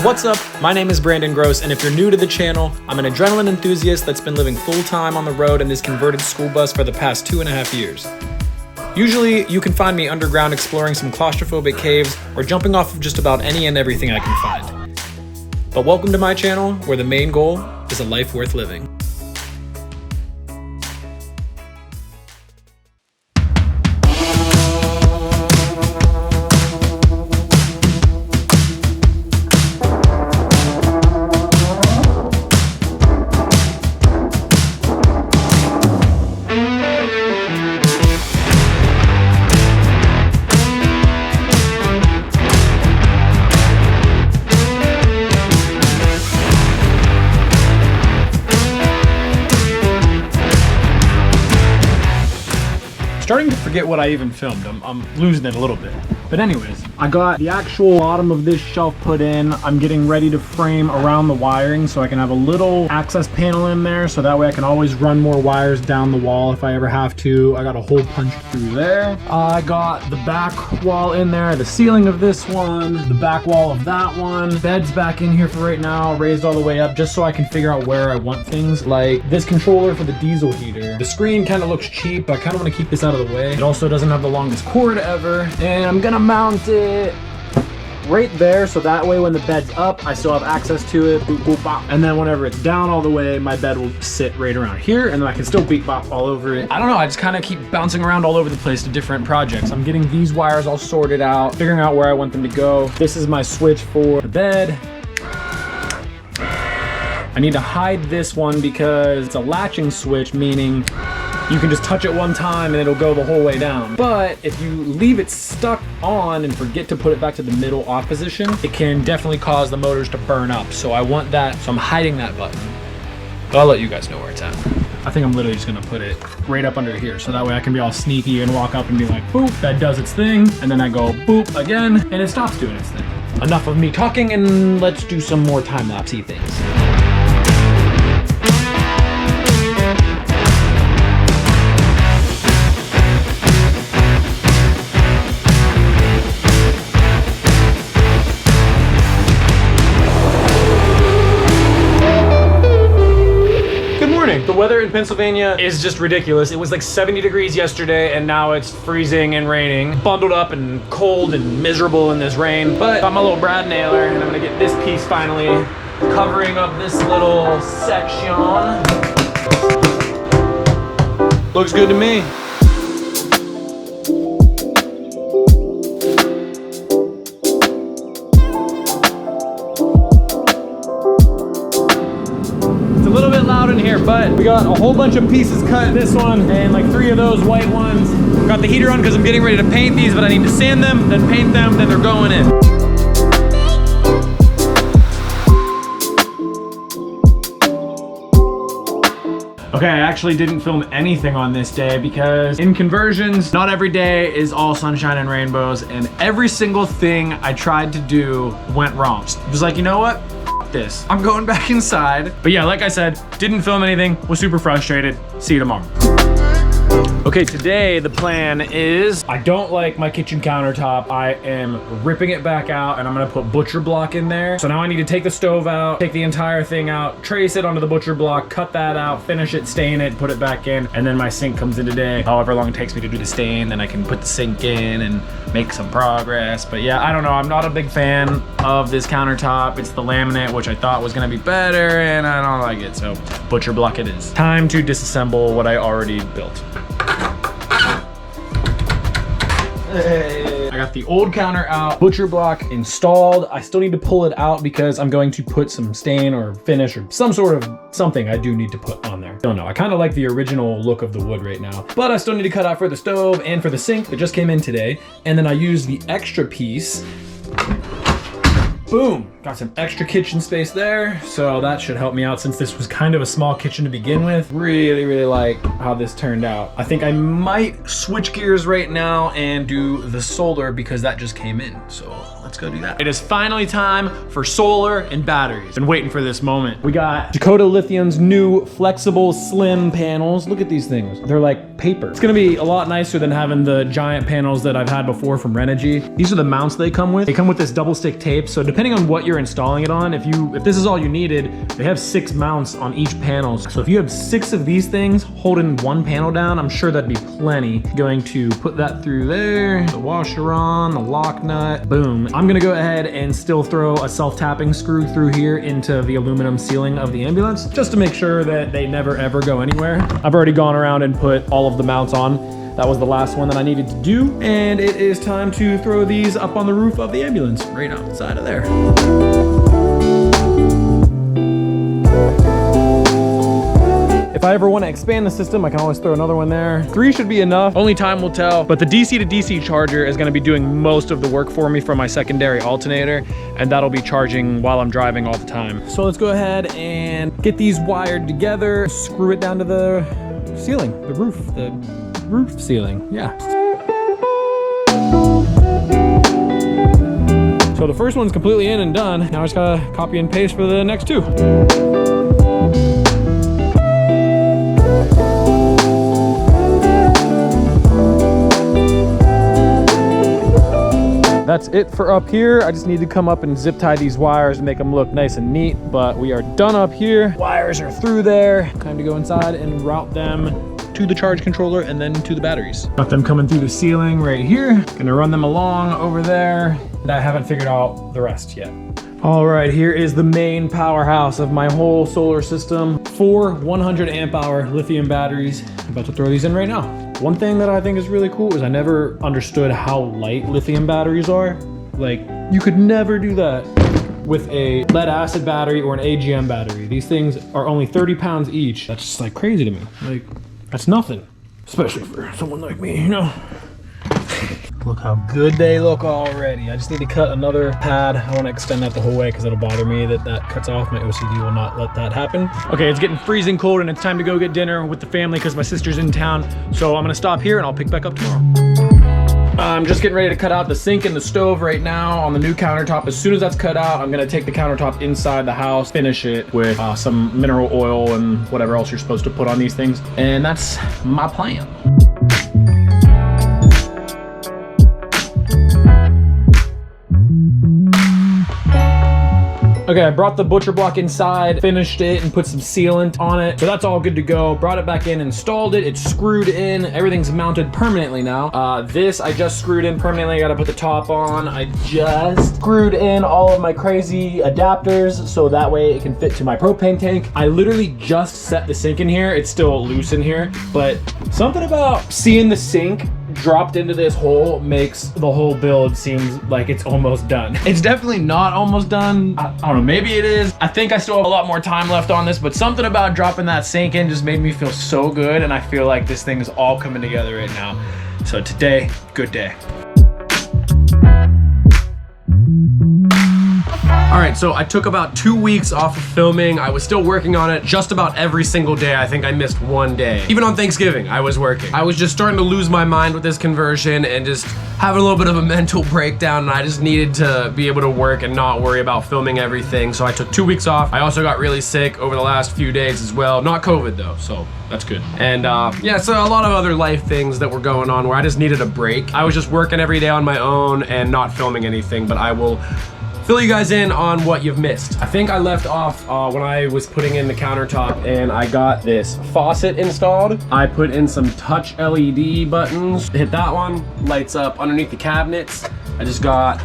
What's up? My name is Brandon Gross, and if you're new to the channel, I'm an adrenaline enthusiast that's been living full-time on the road in this converted school bus for the past 2.5 years. Usually, you can find me underground exploring some claustrophobic caves or jumping off of just about any and everything I can find. But welcome to my channel, where the main goal is a life worth living. Starting to forget what I even filmed. I'm losing it a little bit. But anyways, I got the actual bottom of this shelf put in. I'm getting ready to frame around the wiring so I can have a little access panel in there so that way I can always run more wires down the wall if I ever have to. I got a hole punched through there. I got the back wall in there, the ceiling of this one, the back wall of that one. Bed's back in here for right now, raised all the way up just so I can figure out where I want things. Like this controller for the diesel heater. The screen kind of looks cheap. I kind of want to keep this out of the way. It also doesn't have the longest cord ever. And I'm gonna mount it right there so that way when the bed's up I still have access to it. Boop, boop, bop. And then whenever it's down all the way my bed will sit right around here and then I can still beep bop all over it. I don't know, I just kind of keep bouncing around all over the place to different projects. I'm getting these wires all sorted out, figuring out where I want them to go. This is my switch for the bed. I need to hide this one because it's a latching switch, meaning you can just touch it one time and it'll go the whole way down. But if you leave it stuck on and forget to put it back to the middle off position, it can definitely cause the motors to burn up. So I want that, so I'm hiding that button. But I'll let you guys know where it's at. I think I'm literally just gonna put it right up under here. So that way I can be all sneaky and walk up and be like, boop, that does its thing. And then I go boop again and it stops doing its thing. Enough of me talking and let's do some more time-lapsey things. The weather in Pennsylvania is just ridiculous. It was like 70 degrees yesterday and now it's freezing and raining. Bundled up and cold and miserable in this rain. But got my little brad nailer and I'm gonna get this piece finally covering up this little section. Looks good to me. In here, but we got a whole bunch of pieces cut. This one and like 3 of those white ones. Got the heater on because I'm getting ready to paint these, but I need to sand them, then paint them, then they're going in. Okay, I actually didn't film anything on this day because in conversions, not every day is all sunshine and rainbows, and every single thing I tried to do went wrong. It was like, you know what? This. I'm going back inside. But yeah, like I said, didn't film anything, was super frustrated. See you tomorrow. Okay, today the plan is, I don't like my kitchen countertop. I am ripping it back out and I'm gonna put butcher block in there. So now I need to take the stove out, take the entire thing out, trace it onto the butcher block, cut that out, finish it, stain it, put it back in, and then my sink comes in today. However long it takes me to do the stain, then I can put the sink in and make some progress. But yeah, I don't know, I'm not a big fan of this countertop. It's the laminate, which I thought was gonna be better, and I don't like it, so butcher block it is. Time to disassemble what I already built. Hey. I got the old counter out, butcher block installed. I still need to pull it out because I'm going to put some stain or finish or some sort of something I do need to put on there. Don't know, I kind of like the original look of the wood right now, but I still need to cut out for the stove and for the sink that just came in today. And then I used the extra piece. Boom, got some extra kitchen space there. So that should help me out since this was kind of a small kitchen to begin with. Really, really like how this turned out. I think I might switch gears right now and do the solar because that just came in. So let's go do that. It is finally time for solar and batteries. Been waiting for this moment. We got Dakota Lithium's new flexible slim panels. Look at these things. They're like paper. It's gonna be a lot nicer than having the giant panels that I've had before from Renogy. These are the mounts they come with. They come with this double stick tape. So depending on what you're installing it on, if this is all you needed, they have 6 mounts on each panel. So if you have 6 of these things holding one panel down, I'm sure that'd be plenty. Going to put that through there, the washer on, the lock nut, boom. I'm gonna go ahead and still throw a self-tapping screw through here into the aluminum ceiling of the ambulance, just to make sure that they never ever go anywhere. I've already gone around and put all of the mounts on. That was the last one that I needed to do. And it is time to throw these up on the roof of the ambulance, right outside of there. If I ever want to expand the system, I can always throw another one there. 3 should be enough. Only time will tell. But the DC to DC charger is going to be doing most of the work for me from my secondary alternator, and that'll be charging while I'm driving all the time. So let's go ahead and get these wired together, screw it down to the ceiling, the roof ceiling, yeah. So the first one's completely in and done. Now I just gotta copy and paste for the next 2. That's it for up here. I just need to come up and zip tie these wires and make them look nice and neat, but we are done up here. Wires are through there. Time to go inside and route them to the charge controller and then to the batteries. Got them coming through the ceiling right here. Gonna run them along over there. And I haven't figured out the rest yet. All right, here is the main powerhouse of my whole solar system. 4 100 amp hour lithium batteries. I'm about to throw these in right now. One thing that I think is really cool is I never understood how light lithium batteries are. Like, you could never do that with a lead acid battery or an AGM battery. These things are only 30 pounds each. That's just like crazy to me. Like, that's nothing, especially for someone like me, you know? Look how good they look already. I just need to cut another pad. I want to extend that the whole way because it'll bother me that that cuts off. My OCD will not let that happen. Okay, it's getting freezing cold and it's time to go get dinner with the family because my sister's in town. So I'm gonna stop here and I'll pick back up tomorrow. I'm just getting ready to cut out the sink and the stove right now on the new countertop. As soon as that's cut out, I'm gonna take the countertop inside the house, finish it with some mineral oil and whatever else you're supposed to put on these things. And that's my plan. Okay, I brought the butcher block inside, finished it, and put some sealant on it. So that's all good to go. Brought it back in, installed it. It's screwed in. Everything's mounted permanently now. This I just screwed in permanently. I gotta put the top on. I just screwed in all of my crazy adapters so that way it can fit to my propane tank. I literally just set the sink in here. It's still loose in here, but something about seeing the sink dropped into this hole makes the whole build seem like it's almost done. It's definitely not almost done. I don't know, maybe it is. I think I still have a lot more time left on this, but something about dropping that sink in just made me feel so good, and I feel like this thing is all coming together right now. So today, good day. All right, so I took about 2 weeks off of filming. I was still working on it just about every single day. I think I missed one day. Even on Thanksgiving, I was working. I was just starting to lose my mind with this conversion and just having a little bit of a mental breakdown, and I just needed to be able to work and not worry about filming everything. So I took 2 weeks off. I also got really sick over the last few days as well. Not COVID though, so that's good. And yeah, so a lot of other life things that were going on where I just needed a break. I was just working every day on my own and not filming anything, but I will fill you guys in on what you've missed. I think I left off when I was putting in the countertop and I got this faucet installed. I put in some touch LED buttons. Hit that one, lights up underneath the cabinets. I just got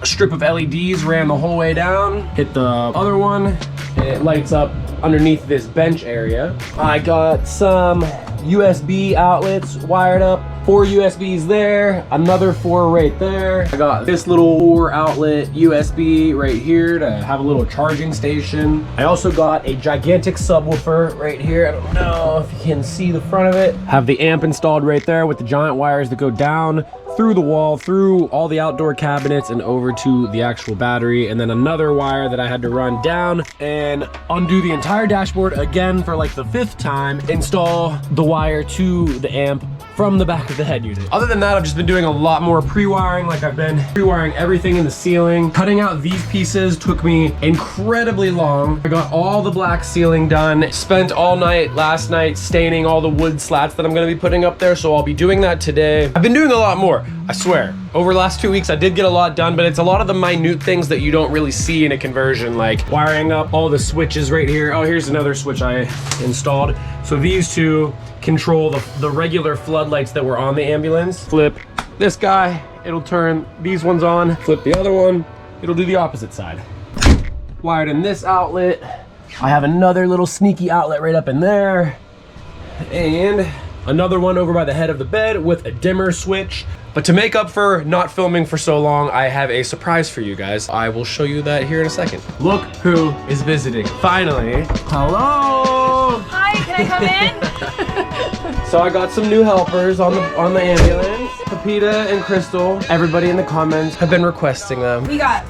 a strip of LEDs, ran the whole way down. Hit the other one, and it lights up underneath this bench area. I got some USB outlets wired up. 4 USBs there, another 4 right there. I got this little 4 outlet USB right here to have a little charging station. I also got a gigantic subwoofer right here. I don't know if you can see the front of it. Have the amp installed right there with the giant wires that go down through the wall, through all the outdoor cabinets and over to the actual battery. And then another wire that I had to run down and undo the entire dashboard again for like the 5th time. Install the wire to the amp from the back of the head unit. Other than that, I've just been doing a lot more pre-wiring. Like I've been pre-wiring everything in the ceiling. Cutting out these pieces took me incredibly long. I got all the black ceiling done. Spent all night last night staining all the wood slats that I'm gonna be putting up there, so I'll be doing that today. I've been doing a lot more, I swear. Over the last 2 weeks, I did get a lot done, but it's a lot of the minute things that you don't really see in a conversion, like wiring up all the switches right here. Oh, here's another switch I installed. So these two control the regular floodlights that were on the ambulance. Flip this guy, it'll turn these ones on. Flip the other one, it'll do the opposite side. Wired in this outlet. I have another little sneaky outlet right up in there. And another one over by the head of the bed with a dimmer switch. But to make up for not filming for so long, I have a surprise for you guys. I will show you that here in a second. Look who is visiting. Finally. Hello. Hi, can I come in? So I got some new helpers on the ambulance. Pepita and Crystal. Everybody in the comments have been requesting them. We got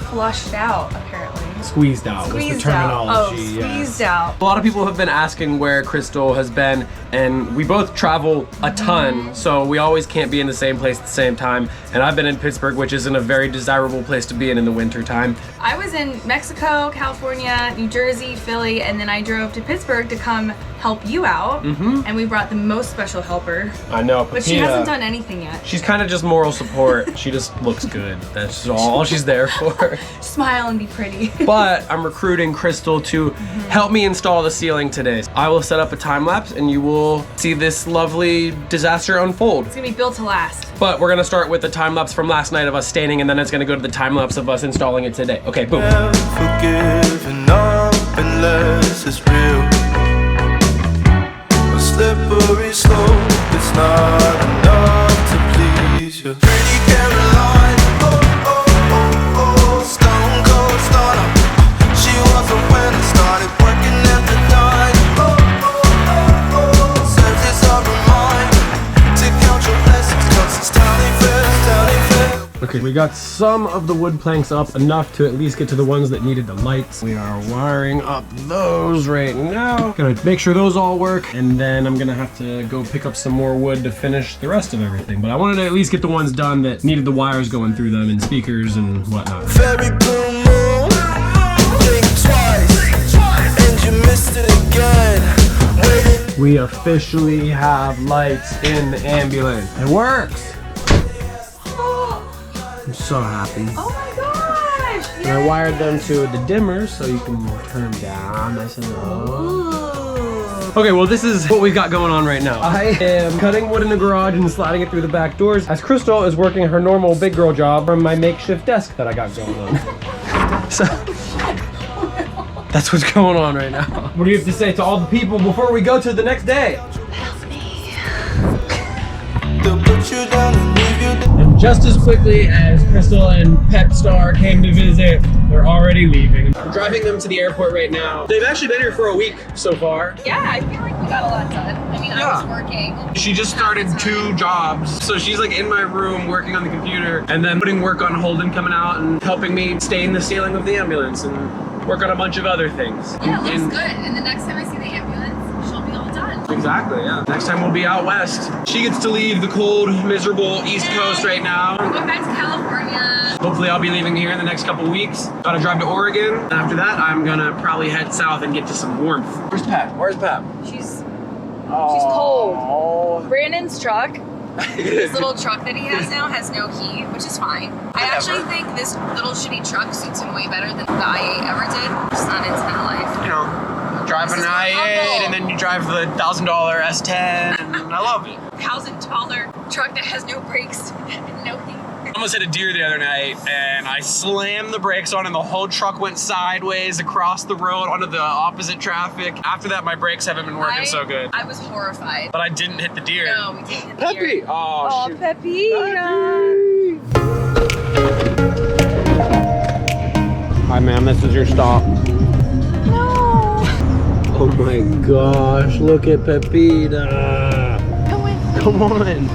flushed out, apparently. Squeezed out was the terminology. Oh, squeezed out. A lot of people have been asking where Crystal has been, and we both travel a ton, so we always can't be in the same place at the same time. And I've been in Pittsburgh, which isn't a very desirable place to be in the winter time. I was in Mexico, California, New Jersey, Philly, and then I drove to Pittsburgh to come help you out. And we brought the most special helper. I know, but she hasn't done anything yet. She's kind of just moral support. She just looks good. That's all she's there for. Smile and be pretty. But I'm recruiting Crystal to help me install the ceiling today. I will set up a time lapse and you will see this lovely disaster unfold. It's gonna be built to last. But we're gonna start with the time lapse from last night of us staining, and then it's gonna go to the time lapse of us installing it today. Okay, boom. Forgiving up unless it's real. A slippery slope, it's not enough to please you. Pretty Caroline, oh, oh, oh, oh, stone cold stunner. She was a winner, started working at the dime. Oh, oh, oh, oh, serves as a reminder to count your blessings, 'cause it's tiny fast, tiny fast. Okay, we got some of the wood planks up, enough to at least get to the ones that needed the lights. We are wiring up those right now. Gonna make sure those all work, and then I'm gonna have to go pick up some more wood to finish the rest of everything. But I wanted to at least get the ones done that needed the wires going through them and speakers and whatnot. Very blue moon, blink twice, and you missed it again. Waiting. We officially have lights in the ambulance. It works! I'm so happy. Oh my gosh! And I wired them to the dimmer so you can turn them down nice and low. Okay, well this is what we've got going on right now. I am cutting wood in the garage and sliding it through the back doors as Crystal is working her normal big girl job from my makeshift desk that I got going on. So that's what's going on right now. What do you have to say to all the people before we go to the next day? They'll put you down and leave you down. And just as quickly as Crystal and Pep Star came to visit, they're already leaving. I'm driving them to the airport right now. They've actually been here for a week so far. Yeah, I feel like we got a lot done. I mean, I was working. She just started 2 jobs. So she's like in my room working on the computer and then putting work on hold and coming out and helping me stain the ceiling of the ambulance and work on a bunch of other things. Yeah, it looks good. And the next time I see the ambulance, she'll be all done. Exactly, yeah. Next time we'll be out west. She gets to leave the cold, miserable East Coast right now. We're going back to California. Hopefully I'll be leaving here in the next couple weeks. Gotta drive to Oregon. And after that, I'm gonna probably head south and get to some warmth. Where's Pep? Where's Pep? She's cold. Brandon's truck, his little truck that he has now, has no heat, which is fine. I actually think this little shitty truck suits him way better than the i8 ever did. Just not into that life. You know, drive an i8 and then you drive the $1,000 S10 and I love it. $1,000 truck that has no brakes and no heat. I almost hit a deer the other night and I slammed the brakes on and the whole truck went sideways across the road onto the opposite traffic. After that, my brakes haven't been working so good. I was horrifight. But I didn't hit the deer. No, we didn't hit the deer. Peppy! Oh, shoot. Peppy! Hi, ma'am, this is your stop. No! Oh my gosh, look at Pepita. Come on.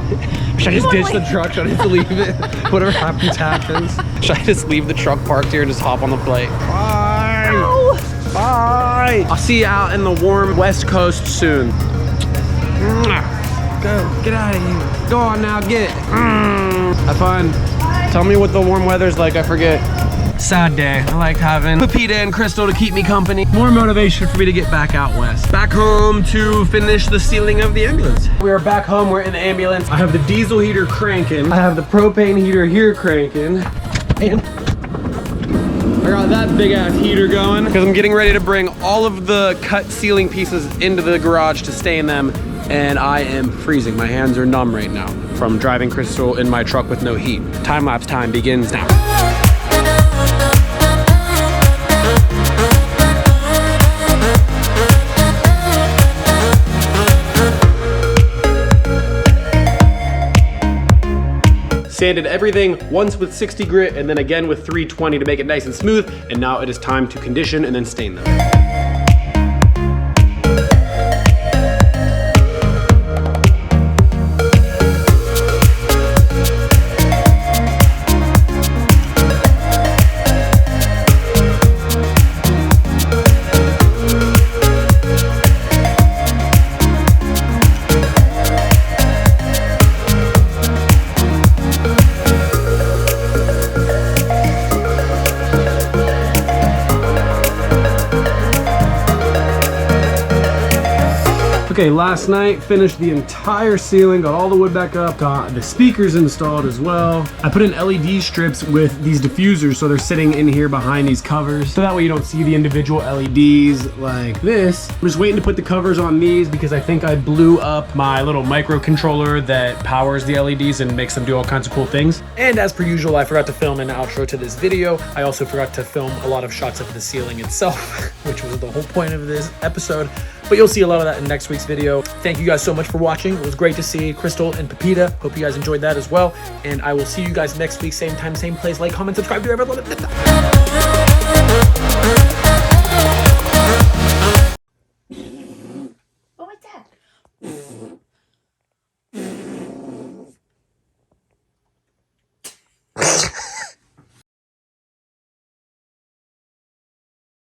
Should I just ditch the truck? Should I just leave it? Whatever happens, happens. Should I just leave the truck parked here and just hop on the plate? Bye! No. Bye! I'll see you out in the warm West Coast soon. Go, get out of here. Go on now, get it. Have fun. Tell me what the warm weather's like, I forget. Sad day. I liked having Pepita and Crystal to keep me company. More motivation for me to get back out west. Back home to finish the sealing of the ambulance. We are back home, we're in the ambulance. I have the diesel heater cranking. I have the propane heater here cranking. And I got that big ass heater going because I'm getting ready to bring all of the cut ceiling pieces into the garage to stain them. And I am freezing. My hands are numb right now from driving Crystal in my truck with no heat. Time-lapse time begins now. Sanded everything once with 60 grit and then again with 320 to make it nice and smooth. And now it is time to condition and then stain them. Okay, last night finished the entire ceiling, got all the wood back up, got the speakers installed as well. I put in LED strips with these diffusers so they're sitting in here behind these covers. So that way you don't see the individual LEDs like this. I'm just waiting to put the covers on these because I think I blew up my little microcontroller that powers the LEDs and makes them do all kinds of cool things. And as per usual, I forgot to film an outro to this video. I also forgot to film a lot of shots of the ceiling itself, which was the whole point of this episode. But you'll see a lot of that in next week's video. Thank you guys so much for watching. It was great to see Crystal and Pepita. Hope you guys enjoyed that as well. And I will see you guys next week, same time, same place. Like, comment, subscribe, do everything.